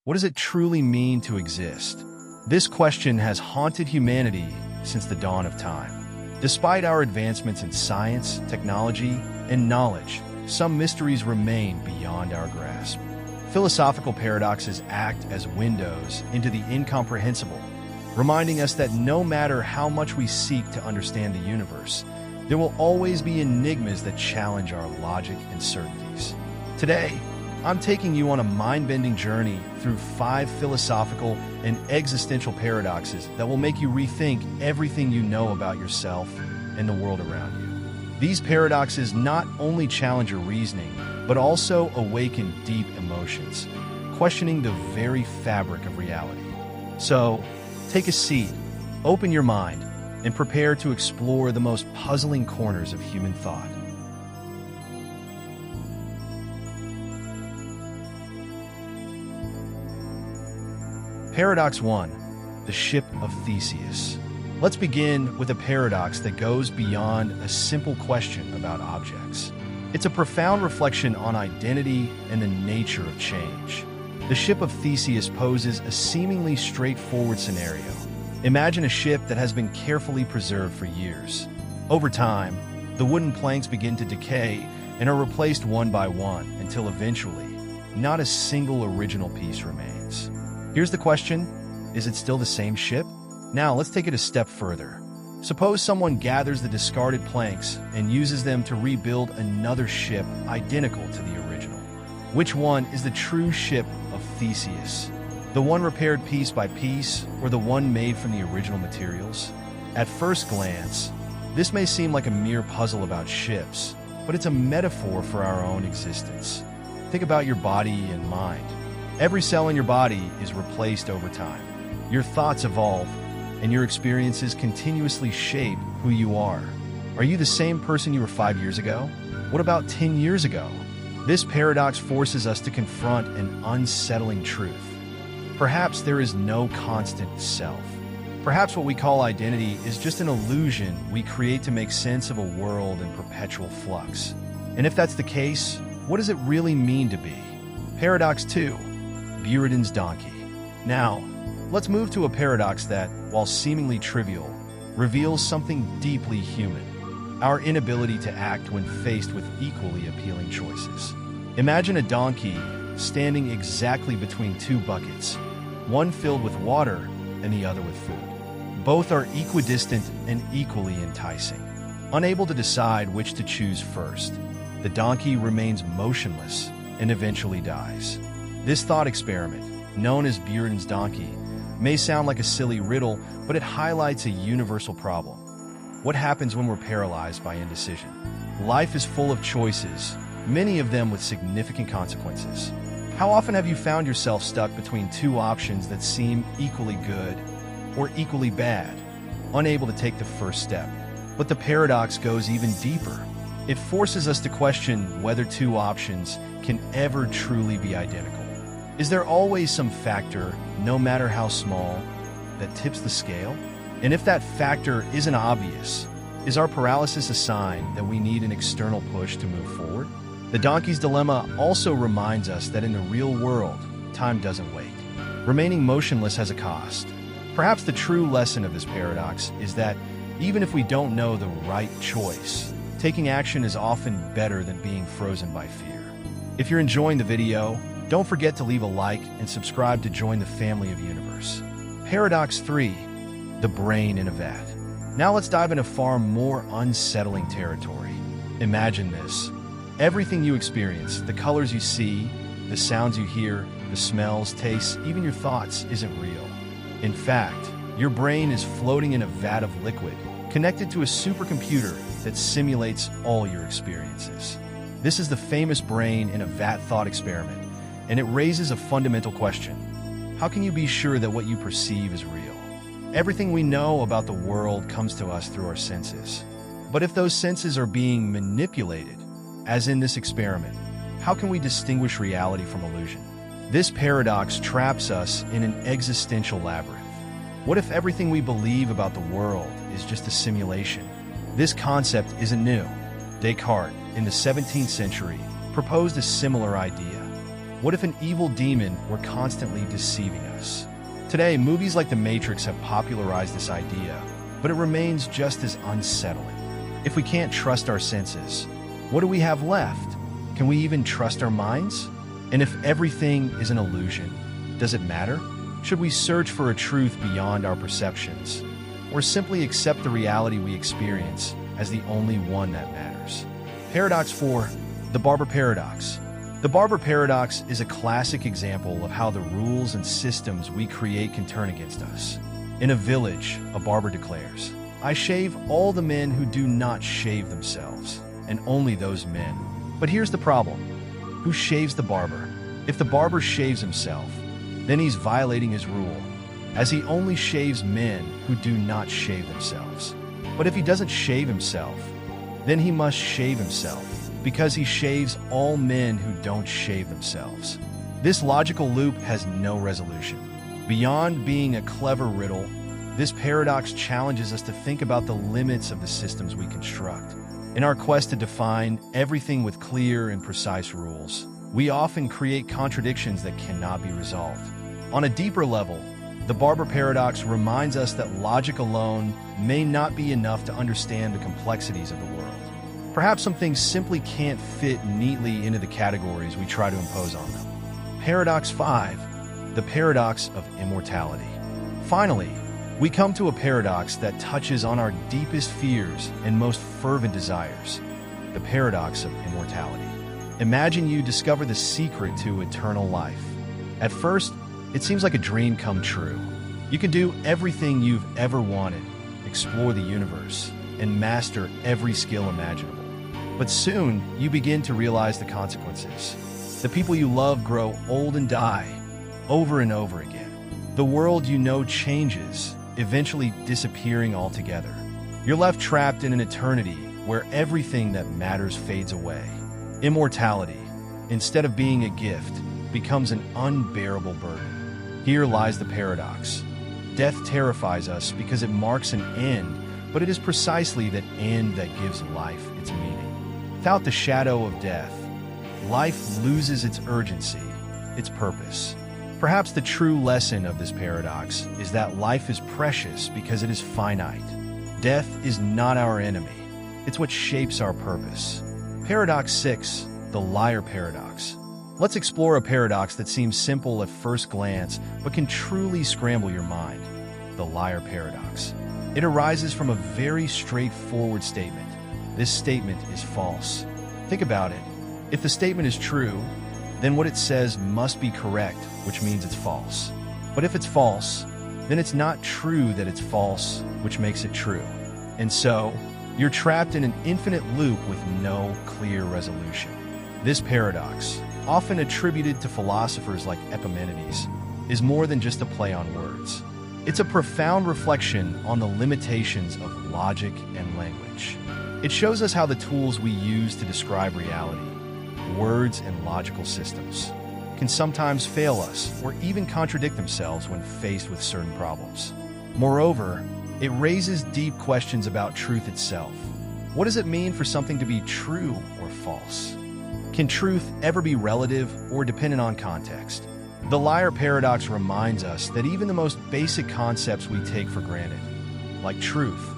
What does it truly mean to exist? This question has haunted humanity since the dawn of time. Despite our advancements in science, technology, and knowledge, some mysteries remain beyond our grasp. Philosophical paradoxes act as windows into the incomprehensible, reminding us that no matter how much we seek to understand the universe, there will always be enigmas that challenge our logic and certainties. Today, I'm taking you on a mind-bending journey through 5 philosophical and existential paradoxes that will make you rethink everything you know about yourself and the world around you. These paradoxes not only challenge your reasoning, but also awaken deep emotions, questioning the very fabric of reality. So, take a seat, open your mind, and prepare to explore the most puzzling corners of human thought. Paradox 1. The Ship of Theseus. Let's begin with a paradox that goes beyond a simple question about objects. It's a profound reflection on identity and the nature of change. The Ship of Theseus poses a seemingly straightforward scenario. Imagine a ship that has been carefully preserved for years. Over time, the wooden planks begin to decay and are replaced one by one until eventually, not a single original piece remains. Here's the question, is it still the same ship? Now let's take it a step further. Suppose someone gathers the discarded planks and uses them to rebuild another ship identical to the original. Which one is the true ship of Theseus? The one repaired piece by piece, or the one made from the original materials? At first glance, this may seem like a mere puzzle about ships, but it's a metaphor for our own existence. Think about your body and mind. Every cell in your body is replaced over time. Your thoughts evolve, and your experiences continuously shape who you are. Are you the same person you were 5 years ago? What about 10 years ago? This paradox forces us to confront an unsettling truth. Perhaps there is no constant self. Perhaps what we call identity is just an illusion we create to make sense of a world in perpetual flux. And if that's the case, what does it really mean to be? Paradox 2. Buridan's donkey. Now, let's move to a paradox that, while seemingly trivial, reveals something deeply human: our inability to act when faced with equally appealing choices. Imagine a donkey standing exactly between 2 buckets, one filled with water and the other with food. Both are equidistant and equally enticing. Unable to decide which to choose first, the donkey remains motionless and eventually dies. This thought experiment, known as Buridan's donkey, may sound like a silly riddle, but it highlights a universal problem. What happens when we're paralyzed by indecision? Life is full of choices, many of them with significant consequences. How often have you found yourself stuck between 2 options that seem equally good or equally bad, unable to take the first step? But the paradox goes even deeper. It forces us to question whether 2 options can ever truly be identical. Is there always some factor, no matter how small, that tips the scale? And if that factor isn't obvious, is our paralysis a sign that we need an external push to move forward? The donkey's dilemma also reminds us that in the real world, time doesn't wait. Remaining motionless has a cost. Perhaps the true lesson of this paradox is that even if we don't know the right choice, taking action is often better than being frozen by fear. If you're enjoying the video, don't forget to leave a like and subscribe to join the family of universe. Paradox 3. The brain in a vat. Now let's dive into far more unsettling territory. Imagine this. Everything you experience, the colors you see, the sounds you hear, the smells, tastes, even your thoughts, isn't real. In fact, your brain is floating in a vat of liquid, connected to a supercomputer that simulates all your experiences. This is the famous brain in a vat thought experiment, and it raises a fundamental question. How can you be sure that what you perceive is real? Everything we know about the world comes to us through our senses. But if those senses are being manipulated, as in this experiment, how can we distinguish reality from illusion? This paradox traps us in an existential labyrinth. What if everything we believe about the world is just a simulation? This concept isn't new. Descartes, in the 17th century, proposed a similar idea. What if an evil demon were constantly deceiving us? Today, movies like The Matrix have popularized this idea, but it remains just as unsettling. If we can't trust our senses, what do we have left? Can we even trust our minds? And if everything is an illusion, does it matter? Should we search for a truth beyond our perceptions, or simply accept the reality we experience as the only one that matters? Paradox 4. The Barber Paradox. The Barber Paradox is a classic example of how the rules and systems we create can turn against us. In a village, a barber declares, "I shave all the men who do not shave themselves, and only those men." But here's the problem. Who shaves the barber? If the barber shaves himself, then he's violating his rule, as he only shaves men who do not shave themselves. But if he doesn't shave himself, then he must shave himself, because he shaves all men who don't shave themselves. This logical loop has no resolution. Beyond being a clever riddle, this paradox challenges us to think about the limits of the systems we construct. In our quest to define everything with clear and precise rules, we often create contradictions that cannot be resolved. On a deeper level, the Barber Paradox reminds us that logic alone may not be enough to understand the complexities of the world. Perhaps some things simply can't fit neatly into the categories we try to impose on them. Paradox 5. The Paradox of Immortality. Finally, we come to a paradox that touches on our deepest fears and most fervent desires, the paradox of immortality. Imagine you discover the secret to eternal life. At first, it seems like a dream come true. You can do everything you've ever wanted, explore the universe, and master every skill imaginable. But soon, you begin to realize the consequences. The people you love grow old and die, over and over again. The world you know changes, eventually disappearing altogether. You're left trapped in an eternity where everything that matters fades away. Immortality, instead of being a gift, becomes an unbearable burden. Here lies the paradox. Death terrifies us because it marks an end, but it is precisely that end that gives life its meaning. Without the shadow of death, life loses its urgency, its purpose. Perhaps the true lesson of this paradox is that life is precious because it is finite. Death is not our enemy. It's what shapes our purpose. Paradox 6. The Liar Paradox. Let's explore a paradox that seems simple at first glance, but can truly scramble your mind. The Liar Paradox. It arises from a very straightforward statement. This statement is false. Think about it. If the statement is true, then what it says must be correct, which means it's false. But if it's false, then it's not true that it's false, which makes it true. And so, you're trapped in an infinite loop with no clear resolution. This paradox, often attributed to philosophers like Epimenides, is more than just a play on words. It's a profound reflection on the limitations of logic and language. It shows us how the tools we use to describe reality, words and logical systems, can sometimes fail us or even contradict themselves when faced with certain problems. Moreover, it raises deep questions about truth itself. What does it mean for something to be true or false? Can truth ever be relative or dependent on context? The Liar Paradox reminds us that even the most basic concepts we take for granted, like truth,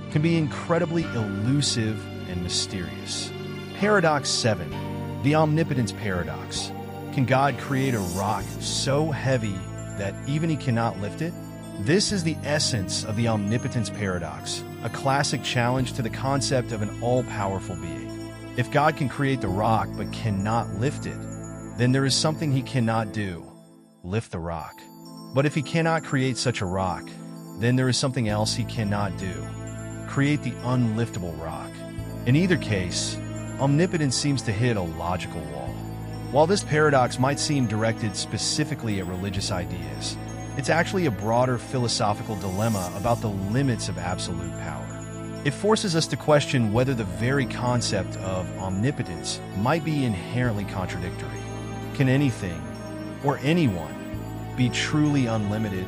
can be incredibly elusive and mysterious. Paradox 7. The Omnipotence Paradox. Can God create a rock so heavy that even he cannot lift it? This is the essence of the Omnipotence Paradox, a classic challenge to the concept of an all-powerful being. If God can create the rock but cannot lift it, then there is something he cannot do: lift the rock. But if he cannot create such a rock, then there is something else he cannot do: create the unliftable rock. In either case, omnipotence seems to hit a logical wall. While this paradox might seem directed specifically at religious ideas, it's actually a broader philosophical dilemma about the limits of absolute power. It forces us to question whether the very concept of omnipotence might be inherently contradictory. Can anything, or anyone, be truly unlimited,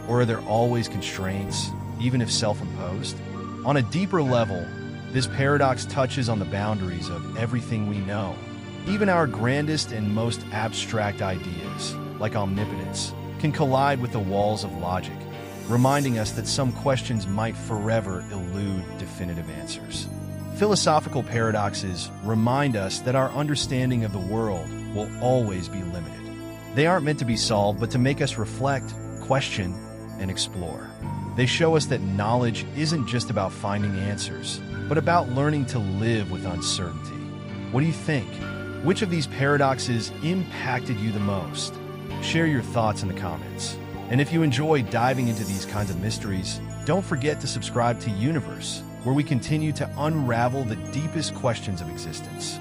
or are there always constraints, even if self-imposed? On a deeper level, this paradox touches on the boundaries of everything we know, Even our grandest and most abstract ideas, like omnipotence, can collide with the walls of logic, reminding us that some questions might forever elude definitive answers. Philosophical paradoxes remind us that our understanding of the world will always be limited. They aren't meant to be solved, but to make us reflect, question, and explore. They show us that knowledge isn't just about finding answers, but about learning to live with uncertainty. What do you think? Which of these paradoxes impacted you the most? Share your thoughts in the comments. And if you enjoy diving into these kinds of mysteries, don't forget to subscribe to Universe, where we continue to unravel the deepest questions of existence.